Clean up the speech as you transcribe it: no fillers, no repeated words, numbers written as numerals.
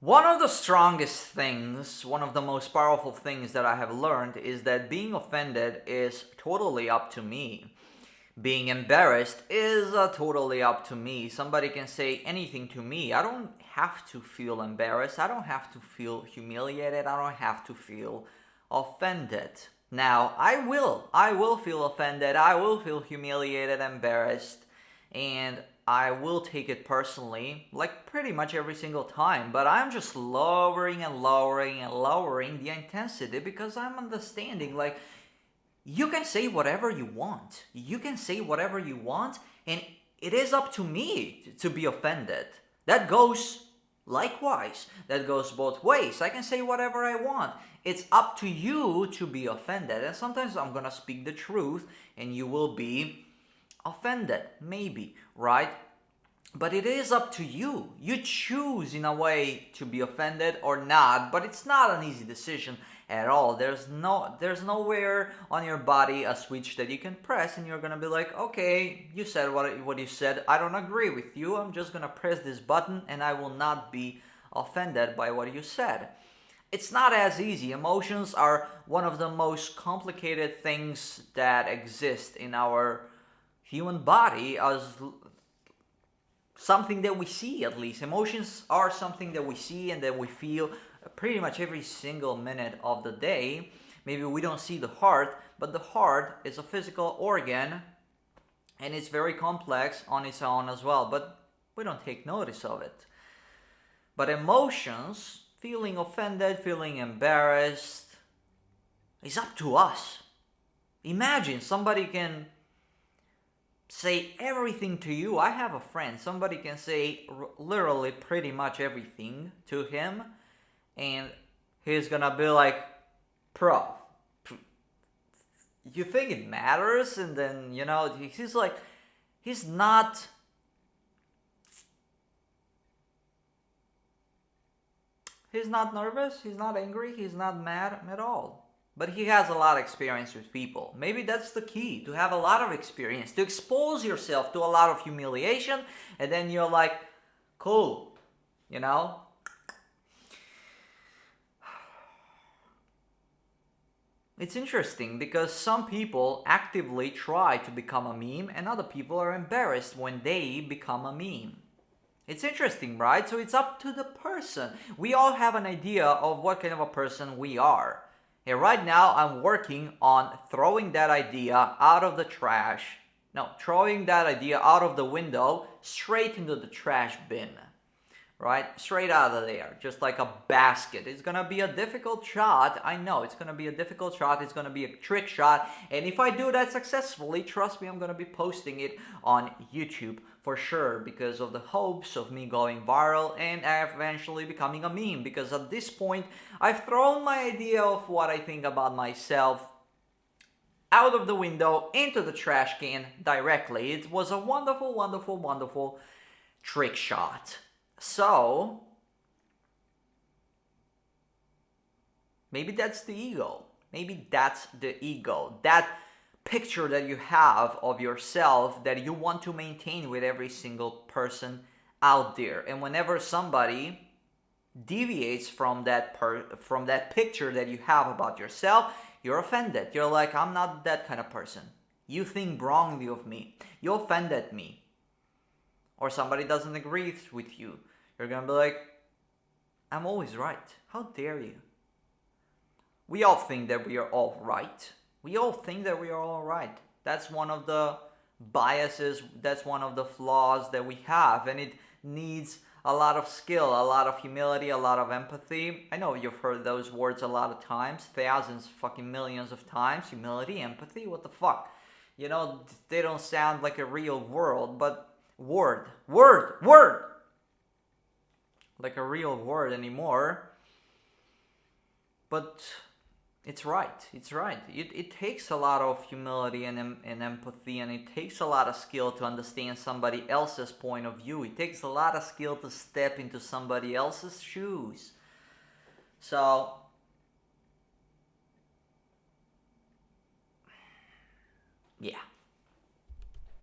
One of the strongest things, one of the most powerful things that I have learned is that being offended is totally up to me. Being embarrassed is totally up to me. Somebody can say anything to me. I don't have to feel embarrassed. I don't have to feel humiliated. I don't have to feel offended. Now, I will. I will feel offended. I will feel humiliated, embarrassed, and I will take it personally, like pretty much every single time. But I'm just lowering and lowering and lowering the intensity because I'm understanding, like, you can say whatever you want. You can say whatever you want, and it is up to me to be offended. That goes likewise. That goes both ways. I can say whatever I want. It's up to you to be offended. And sometimes I'm gonna speak the truth, and you will be offended, maybe, right? But it is up to you. You choose in a way to be offended or not, but it's not an easy decision at all. There's nowhere on your body a switch that you can press and you're gonna be like, okay, you said what you said. I don't agree with you. I'm just gonna press this button and I will not be offended by what you said. It's not as easy. Emotions are one of the most complicated things that exist in our human body, as something that we see. At least emotions are something that we see and that we feel pretty much every single minute of the day. Maybe we don't see the heart, but the heart is a physical organ and it's very complex on its own as well, but we don't take notice of it. But emotions, feeling offended, feeling embarrassed, is up to us. Imagine somebody can say everything to you. I have a friend, somebody can say literally pretty much everything to him, and he's gonna be like, bro, you think it matters? And then, he's like, he's not nervous, he's not angry, he's not mad at all. But he has a lot of experience with people. Maybe that's the key, to have a lot of experience, to expose yourself to a lot of humiliation, and then you're like, cool, It's interesting because some people actively try to become a meme and other people are embarrassed when they become a meme. It's interesting, right? So it's up to the person. We all have an idea of what kind of a person we are. And right now I'm working on throwing that idea out of the trash. No, throwing that idea out of the window straight into the trash bin. Right? Straight out of there, just like a basket. It's gonna be a difficult shot. I know it's gonna be a difficult shot. It's gonna be a trick shot. And if I do that successfully, trust me, I'm gonna be posting it on YouTube for sure, because of the hopes of me going viral and eventually becoming a meme. Because at this point, I've thrown my idea of what I think about myself out of the window into the trash can directly. It was a wonderful, wonderful, wonderful trick shot. So, maybe that's the ego. Maybe that's the ego. That picture that you have of yourself that you want to maintain with every single person out there. And whenever somebody deviates from that picture that you have about yourself, you're offended. You're like, I'm not that kind of person. You think wrongly of me. You offended me. Or somebody doesn't agree with you. You're gonna be like, I'm always right. How dare you? We all think that we are all right. We all think that we are all right. That's one of the biases, that's one of the flaws that we have, and it needs a lot of skill, a lot of humility, a lot of empathy. I know you've heard those words a lot of times, thousands, fucking millions of times. Humility, empathy, what the fuck? They don't sound like a real word, but word. Like a real word anymore. But it's right. It takes a lot of humility and empathy, and it takes a lot of skill to understand somebody else's point of view. It takes a lot of skill to step into somebody else's shoes. So, yeah.